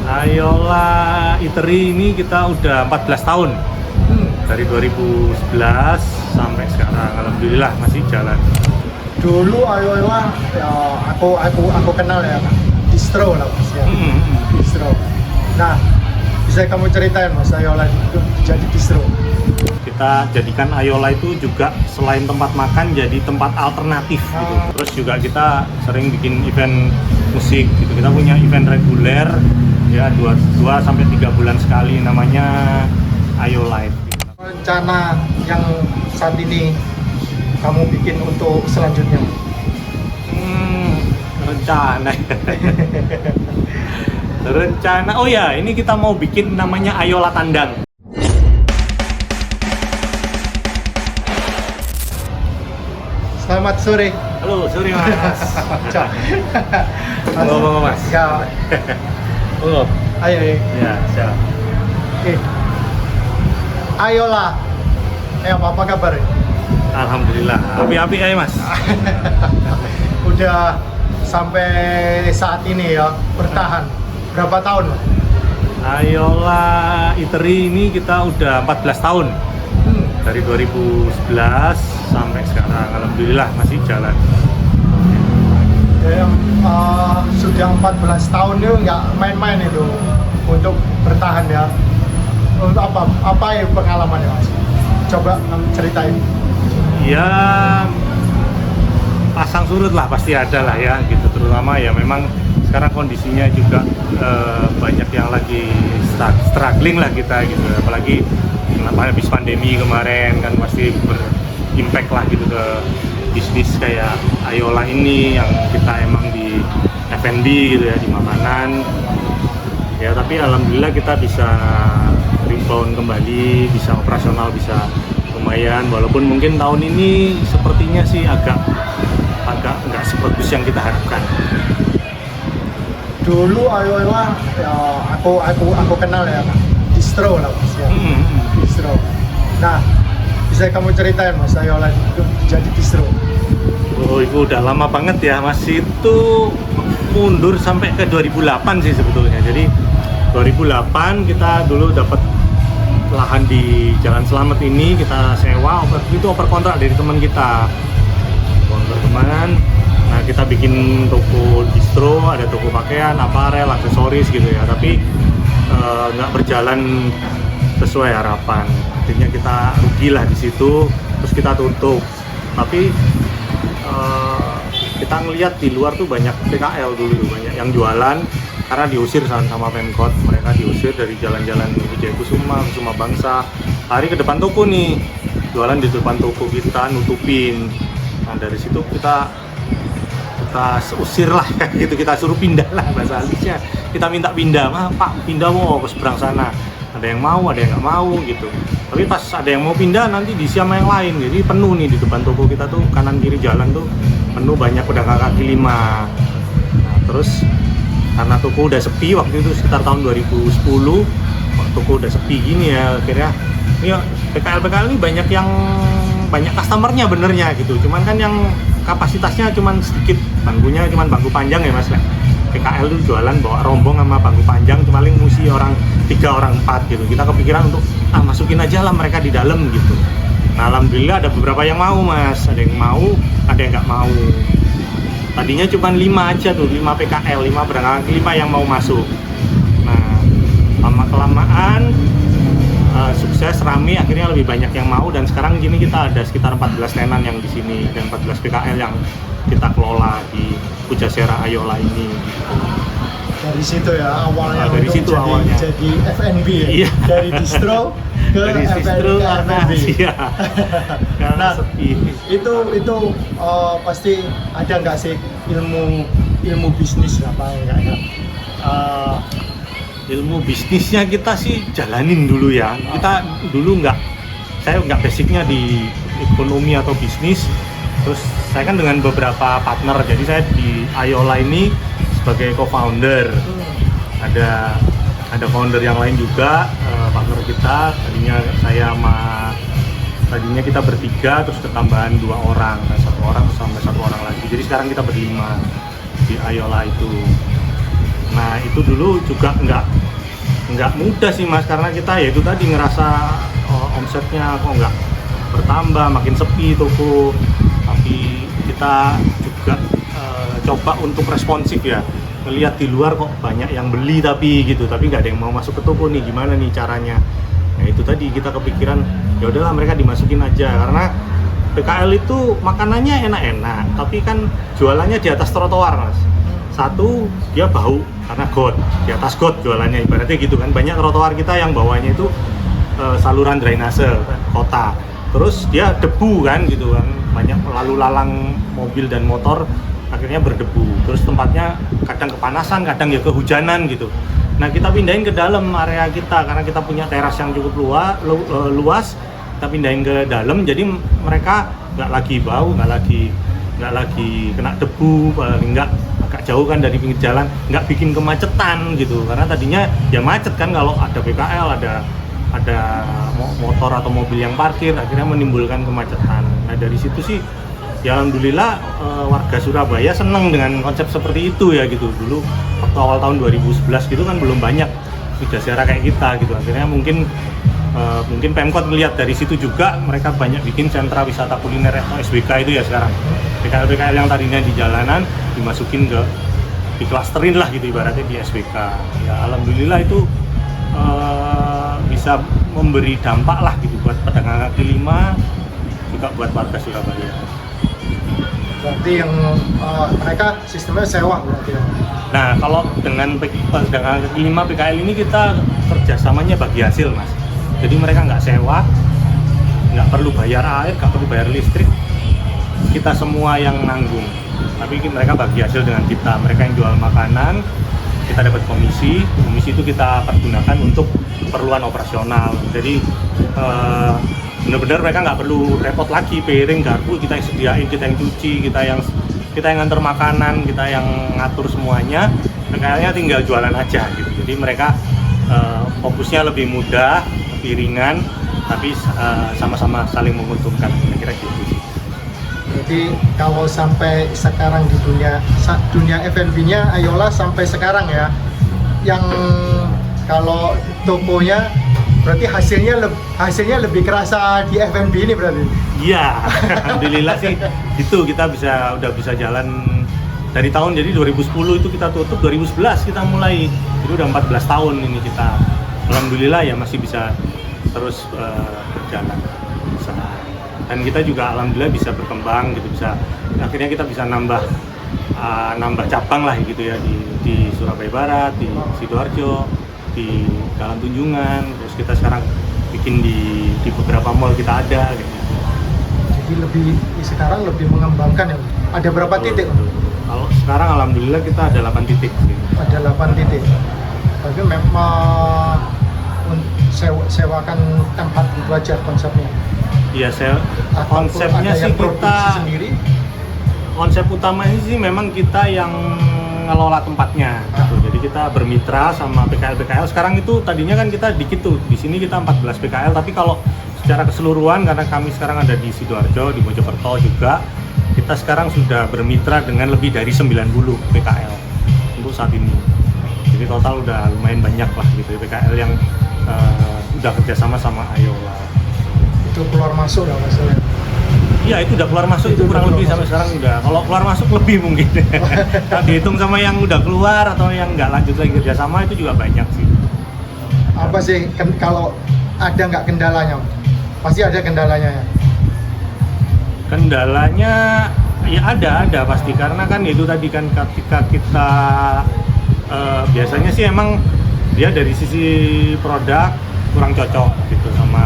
Ayola Eatery ini kita udah 14 tahun. Dari 2011 sampai sekarang, alhamdulillah masih jalan. Dulu Ayola ya, aku kenal ya, distro lah Mas ya. Distro. Nah, bisa kamu ceritain Mas Ayola itu jadi distro? Kita jadikan Ayola itu juga selain tempat makan jadi tempat alternatif gitu. Terus juga kita sering bikin event musik gitu. Kita punya event reguler ya 2 sampai 3 bulan sekali, namanya Ayola. Rencana yang saat ini kamu bikin untuk selanjutnya? Rencana oh ya, ini kita mau bikin namanya Ayola Tandang. Selamat sore. Halo, sore Mas. Halo Mas. Ya. Halo. Ayo. Ya, siap. Oke. Ayola. Apa kabar? Alhamdulillah. Api-api aja Mas. Udah sampai saat ini ya, bertahan. Berapa tahun? Ayola Eatery ini kita udah 14 tahun. Dari 2011 sampai sekarang, alhamdulillah masih jalan. Ya, sudah 14 tahun itu nggak main-main itu untuk bertahan ya. Untuk apa ya pengalamannya Mas? Coba ceritain. Ya pasang surut lah pasti ada lah ya gitu, terutama ya memang sekarang kondisinya juga banyak yang lagi struggling lah kita gitu, apalagi kenapa habis pandemi kemarin kan pasti berimpact lah gitu ke bisnis kayak Ayola ini yang kita emang di F&B gitu ya, di makanan ya, tapi alhamdulillah kita bisa rebound kembali, bisa operasional, bisa lumayan, walaupun mungkin tahun ini sepertinya sih agak nggak sebagus yang kita harapkan. Dulu Ayola ya, aku kenal ya, distro lah Mas ya. Distro. Nah, bisa kamu ceritain Mas Ayola itu jadi distro? Oh, itu udah lama banget ya Mas, itu mundur sampai ke 2008 sih sebetulnya. Jadi 2008 kita dulu dapat lahan di Jalan Selamat ini, kita sewa, itu oper kontrak dari teman kita, kontrak teman. Nah, kita bikin toko distro, ada toko pakaian, aparel, aksesoris gitu ya, tapi nggak berjalan sesuai harapan. Akhirnya kita rugilah di situ, terus kita tutup. Tapi kita ngelihat di luar tuh banyak PKL dulu, banyak yang jualan karena diusir sama Pemkot. Mereka diusir dari jalan-jalan Wijaya Kusuma Bangsa. Hari ke depan toko nih, jualan di depan toko kita, nutupin. Nah, dari situ kita usir lah gitu, kita suruh pindah lah bahasa halusnya, kita minta pindah, Pak pindah mau ke seberang sana, ada yang mau ada yang nggak mau gitu. Tapi pas ada yang mau pindah nanti diisi sama yang lain, jadi penuh nih di depan toko kita tuh, kanan kiri jalan tuh penuh, banyak pedagang kaki lima. Nah, terus karena toko udah sepi waktu itu sekitar tahun 2010, toko udah sepi gini ya, akhirnya ya PKL ini banyak customernya benernya gitu, cuman kan yang kapasitasnya cuman sedikit, bangkunya cuman bangku panjang ya Mas. PKL itu jualan bawa rombong sama bangku panjang, cuma paling musi orang 3 orang 4 gitu. Kita kepikiran untuk masukin aja lah mereka di dalam gitu. Nah, alhamdulillah ada beberapa yang mau Mas, ada yang mau, ada yang nggak mau. Tadinya cuma 5 aja tuh, 5 PKL, 5 pedagang 5 yang mau masuk. Nah, lama-kelamaan sukses, rame, akhirnya lebih banyak yang mau, dan sekarang gini kita ada sekitar 14 tenan yang di sini dan 14 PKL yang kita kelola di Pujasera Ayola ini. Dari situ ya awalnya, dari situ awalnya jadi F&B ya? Iya. Dari distro ke dari distro karena iya, karena nah, sepi. Itu pasti ada nggak sih ilmu bisnis apa enggak ya? Ilmu bisnisnya kita sih jalanin dulu ya. Kita dulu saya nggak basicnya di ekonomi atau bisnis. Terus saya kan dengan beberapa partner, jadi saya di Ayola ini sebagai co-founder. Ada founder yang lain juga, partner kita. Tadinya kita bertiga, terus ketambahan 2 orang, satu orang terus tambah 1 orang lagi. Jadi sekarang kita berlima di Ayola itu. Nah itu dulu juga nggak mudah sih Mas, karena kita ya itu tadi ngerasa omsetnya kok nggak bertambah, makin sepi toko. Tapi kita juga coba untuk responsif ya, ngelihat di luar kok banyak yang beli tapi nggak ada yang mau masuk ke toko nih, gimana nih caranya. Nah itu tadi kita kepikiran ya udahlah mereka dimasukin aja, karena PKL itu makanannya enak-enak tapi kan jualannya di atas trotoar Mas. Satu, dia bau karena got, di atas got jualannya, ibaratnya gitu kan. Banyak trotoar kita yang bawahnya itu saluran drainase kota, terus dia debu kan gitu kan, banyak lalu lalang mobil dan motor akhirnya berdebu, terus tempatnya kadang kepanasan, kadang ya kehujanan gitu. Nah kita pindahin ke dalam area kita karena kita punya teras yang cukup luas, kita pindahin ke dalam, jadi mereka nggak lagi bau, nggak lagi kena debu, paling nggak agak jauh kan dari pinggir jalan, nggak bikin kemacetan gitu. Karena tadinya ya macet kan kalau ada PKL, ada motor atau mobil yang parkir, akhirnya menimbulkan kemacetan. Nah dari situ sih ya alhamdulillah warga Surabaya seneng dengan konsep seperti itu ya gitu. Dulu waktu awal tahun 2011 gitu kan belum banyak Widasera kayak kita gitu. Akhirnya mungkin Pemkot melihat dari situ juga, mereka banyak bikin sentra wisata kuliner atau SWK itu ya sekarang. PKL yang tadinya di jalanan dimasukin diklasterin lah gitu ibaratnya di SWK. Ya alhamdulillah itu bisa memberi dampak lah gitu buat pedagang kaki lima, juga buat warga Surabaya. Berarti yang mereka sistemnya sewa berarti ya? Nah kalau dengan pedagang kaki lima PKL ini kita kerjasamanya bagi hasil Mas. Jadi mereka nggak sewa, nggak perlu bayar air, nggak perlu bayar listrik, kita semua yang nanggung. Tapi mereka bagi hasil dengan kita. Mereka yang jual makanan, kita dapat komisi itu kita pergunakan untuk keperluan operasional. Jadi benar-benar mereka nggak perlu repot lagi, piring, garpu kita yang sediain, kita yang cuci, kita yang nganter makanan, kita yang ngatur semuanya. PKL-nya tinggal jualan aja gitu. Jadi mereka fokusnya lebih mudah, lebih ringan, tapi sama-sama saling menguntungkan, kira-kira gitu sih. Jadi kalau sampai sekarang di dunia F&B-nya Ayola sampai sekarang ya, yang kalau tokonya berarti hasilnya lebih kerasa di F&B ini berarti? Iya, alhamdulillah sih itu kita udah bisa jalan dari tahun, jadi 2010 itu kita tutup, 2011 kita mulai, itu udah 14 tahun ini kita. Alhamdulillah ya masih bisa terus berjalan, dan kita juga alhamdulillah bisa berkembang gitu, akhirnya kita bisa nambah cabang lah gitu ya di Surabaya Barat, di Sidoarjo, di Jalan Tunjungan, terus kita sekarang bikin di beberapa mall kita ada gitu. Jadi sekarang lebih mengembangkan ya. Ada berapa titik? Kalau sekarang alhamdulillah kita ada 8 titik gitu. Ada 8 titik. Tapi memang sewakan tempat itu aja konsepnya. Iya, konsepnya sih kita sendiri. Konsep utamanya sih memang kita yang ngelola tempatnya gitu. Jadi kita bermitra sama PKL. Sekarang itu tadinya kan kita dikit tuh. Di sini kita 14 PKL, tapi kalau secara keseluruhan karena kami sekarang ada di Sidoarjo, di Mojokerto juga, kita sekarang sudah bermitra dengan lebih dari 90 PKL untuk saat ini. Jadi total udah lumayan banyak lah gitu PKL yang udah kerjasama sama Ayola. Itu keluar masuk ya maksudnya? Iya, itu udah keluar masuk itu kurang lebih sampai sekarang udah. Kalau keluar masuk lebih mungkin. Kalau dihitung sama yang udah keluar atau yang nggak lanjut lagi kerjasama itu juga banyak sih. Apa sih kalau ada nggak kendalanya? Pasti ada kendalanya ya? Kendalanya ya ada pasti, karena kan itu tadi kan ketika kita biasanya sih emang dia dari sisi produk kurang cocok gitu sama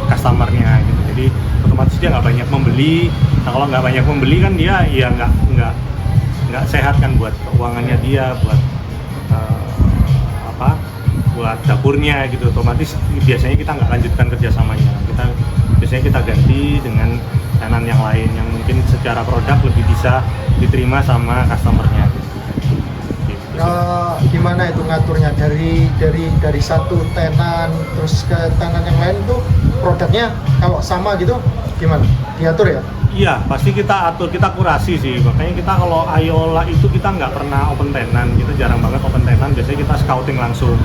customernya gitu, jadi otomatis dia nggak banyak membeli. Nah kalau nggak banyak membeli kan dia ya nggak sehat kan buat keuangannya dia, buat buat dapurnya gitu. Otomatis biasanya kita nggak lanjutkan kerjasamanya, biasanya kita ganti dengan tenan yang lain yang mungkin secara produk lebih bisa diterima sama customernya gitu. Gimana itu ngaturnya dari satu tenan terus ke tenan yang lain tuh produknya kalau sama gitu gimana diatur ya? Iya, pasti kita atur, kita kurasi sih. Makanya kita kalau Ayola itu kita nggak pernah open tenan, kita jarang banget open tenan. Biasanya kita scouting langsung,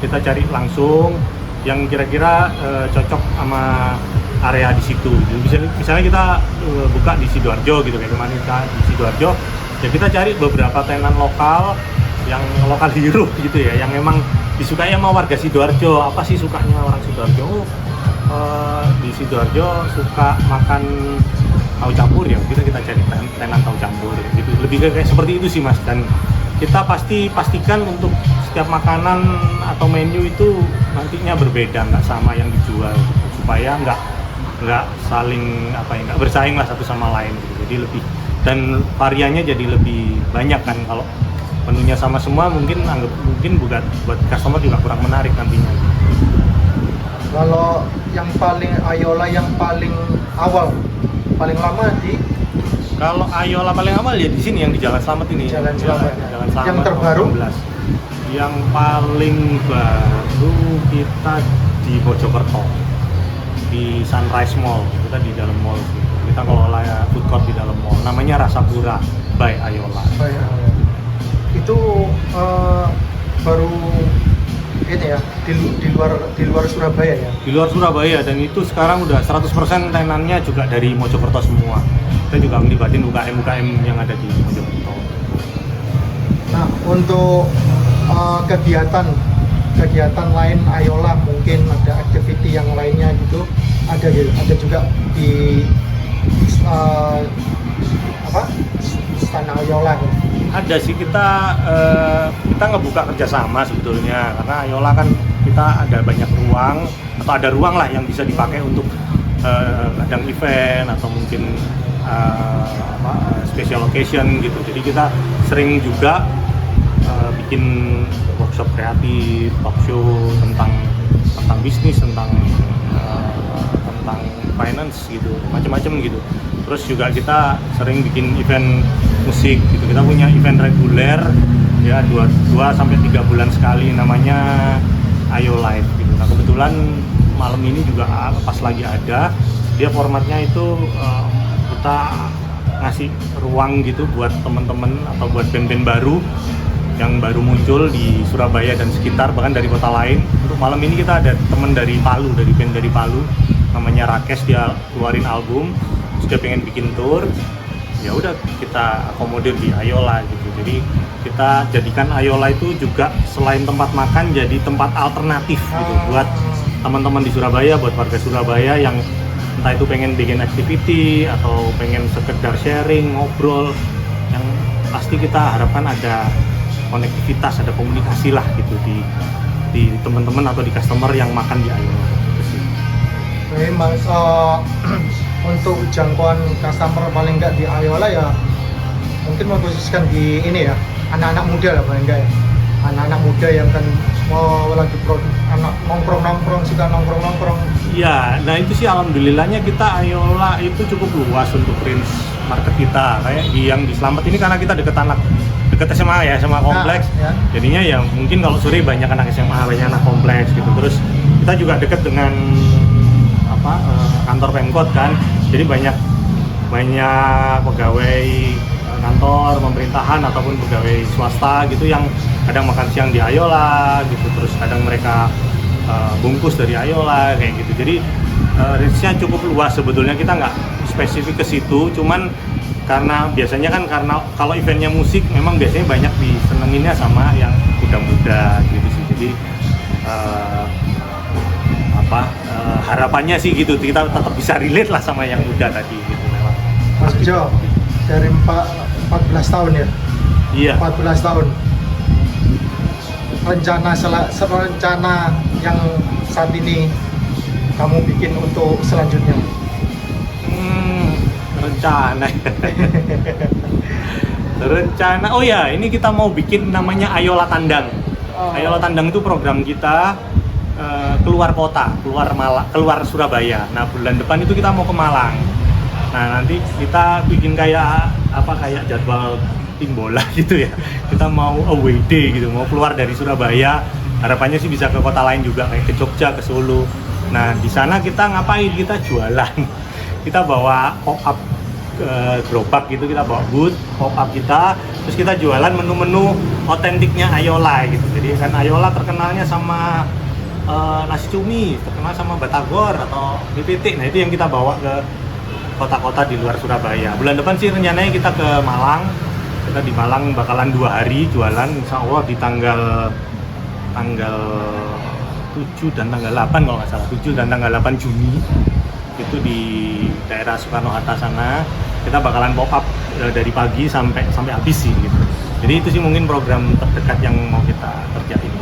kita cari langsung yang kira-kira cocok sama area di situ. Jadi, misalnya kita buka di Sidoarjo gitu, kayak kemarin kita di Sidoarjo, ya kita cari beberapa tenan lokal yang lokal hero gitu ya, yang memang disukai sama warga Sidoarjo. Apa sih sukanya orang Sidoarjo? Di Sidoarjo suka makan tahu campur, ya kita cari tenan tahu campur gitu, lebih kayak seperti itu sih Mas. Dan kita pastikan untuk setiap makanan atau menu itu nantinya berbeda, nggak sama yang dijual gitu, supaya nggak saling nggak bersaing lah satu sama lain gitu. Jadi lebih, dan variannya jadi lebih banyak kan. Kalau menunya sama semua mungkin buat customer juga kurang menarik nantinya. Kalau yang paling Ayola yang paling awal, paling lama di Kalau Ayola paling awal ya di sini yang di Jalan Slamet ini. Jalan Slamet. Ya, Jalan Slamet. Yang terbaru? 18. Yang paling baru kita di Mojokerto, di Sunrise Mall. Kita di dalam mall. Kita kelola food court di dalam mall. Namanya Rasapura by Ayola. Itu baru ini ya, di luar Surabaya ya. Di luar Surabaya, dan itu sekarang udah 100% tenannya juga dari Mojokerto semua. Kita juga melibatin UKM yang ada di Mojokerto. Nah, untuk kegiatan lain Ayola, mungkin ada activity yang lainnya gitu, ada juga di Istana Ayola gitu. Ada sih, kita ngebuka kerjasama sebetulnya, karena Ayola kan kita ada banyak ruang, atau ada ruang lah yang bisa dipakai untuk kadang event atau mungkin special occasion gitu. Jadi kita sering juga bikin workshop kreatif, talk show tentang bisnis, tentang finance gitu, macam-macam gitu. Terus juga kita sering bikin event musik gitu. Kita punya event reguler ya 2-3 bulan sekali, namanya Ayo Live gitu. Nah, kebetulan malam ini juga pas lagi ada, dia formatnya itu kita ngasih ruang gitu buat teman-teman atau buat band-band baru yang baru muncul di Surabaya dan sekitar, bahkan dari kota lain. Untuk malam ini kita ada teman dari Palu, dari band dari Palu, namanya Rakes, dia keluarin album, sudah pengen bikin tour. Ya udah kita akomodir di Ayola gitu. Jadi kita jadikan Ayola itu juga selain tempat makan, jadi tempat alternatif gitu buat teman-teman di Surabaya, buat warga Surabaya yang entah itu pengen bikin activity atau pengen sekedar sharing, ngobrol. Yang pasti kita harapkan ada konektivitas, ada komunikasi lah gitu di teman-teman atau di customer yang makan di Ayola. Oke Mas, untuk jangkauan customer paling enggak di Ayola ya mungkin mengkhususkan di ini ya, anak-anak muda lah paling enggak ya. Anak-anak muda yang kan mau lagi nongkrong-nongkrong, suka nongkrong-nongkrong. Iya, nah itu sih alhamdulillahnya kita Ayola itu cukup luas untuk range market kita. Kayak yang di Slamet ini karena kita deket SMA ya, SMA kompleks. Nah, ya. Jadinya ya mungkin kalau sore banyak anak SMA, banyak anak kompleks gitu. Terus kita juga deket dengan kantor Pemkot kan. Jadi banyak pegawai kantor pemerintahan ataupun pegawai swasta gitu yang kadang makan siang di Ayola gitu. Terus kadang mereka bungkus dari Ayola kayak gitu. Jadi range-nya cukup luas sebetulnya, kita nggak spesifik ke situ, cuman karena biasanya kan karena kalau eventnya musik memang biasanya banyak disenenginnya sama yang muda-muda gitu sih. Jadi harapannya sih gitu, kita tetap bisa relate lah sama yang muda tadi gitu. Mas Jo, dari 14 tahun ya? Iya. 14 tahun. Rencana yang saat ini kamu bikin untuk selanjutnya? Rencana. Oh ya, ini kita mau bikin namanya Ayola Tandang. Ayola Tandang itu program kita keluar kota, keluar Surabaya. Nah, bulan depan itu kita mau ke Malang. Nah, nanti kita bikin kayak jadwal tim bola gitu ya. Kita mau away day gitu, mau keluar dari Surabaya. Harapannya sih bisa ke kota lain juga, kayak ke Jogja, ke Solo. Nah, di sana kita ngapain? Kita jualan. Kita bawa pop up gerobak gitu, kita bawa booth pop up kita, terus kita jualan menu-menu otentiknya Ayola gitu. Jadi kan Ayola terkenalnya sama nasi cumi, terkenal sama batagor atau mie pitik. Nah itu yang kita bawa ke kota-kota di luar Surabaya. Bulan depan sih rencananya kita ke Malang. Kita di Malang bakalan 2 hari jualan, insya Allah di tanggal 7 dan tanggal 8 kalau nggak salah, 7 dan tanggal 8 Juni itu di daerah Soekarno-Hatta sana. Kita bakalan pop up dari pagi sampai habis sih gitu. Jadi itu sih mungkin program terdekat yang mau kita kerjain.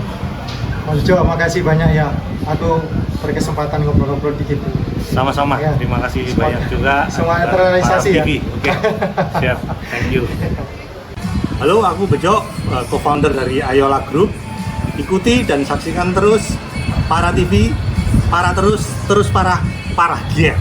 Mas Jo, makasih banyak ya. Aku berkesempatan ngobrol-ngobrol dikit. Sama-sama, Ya. terima kasih banyak juga. Semuanya terrealisasi ya. Oke, siap, thank you. Halo, aku Bejo, co-founder dari Ayola Group. Ikuti dan saksikan terus Para TV, para terus parah, yeah.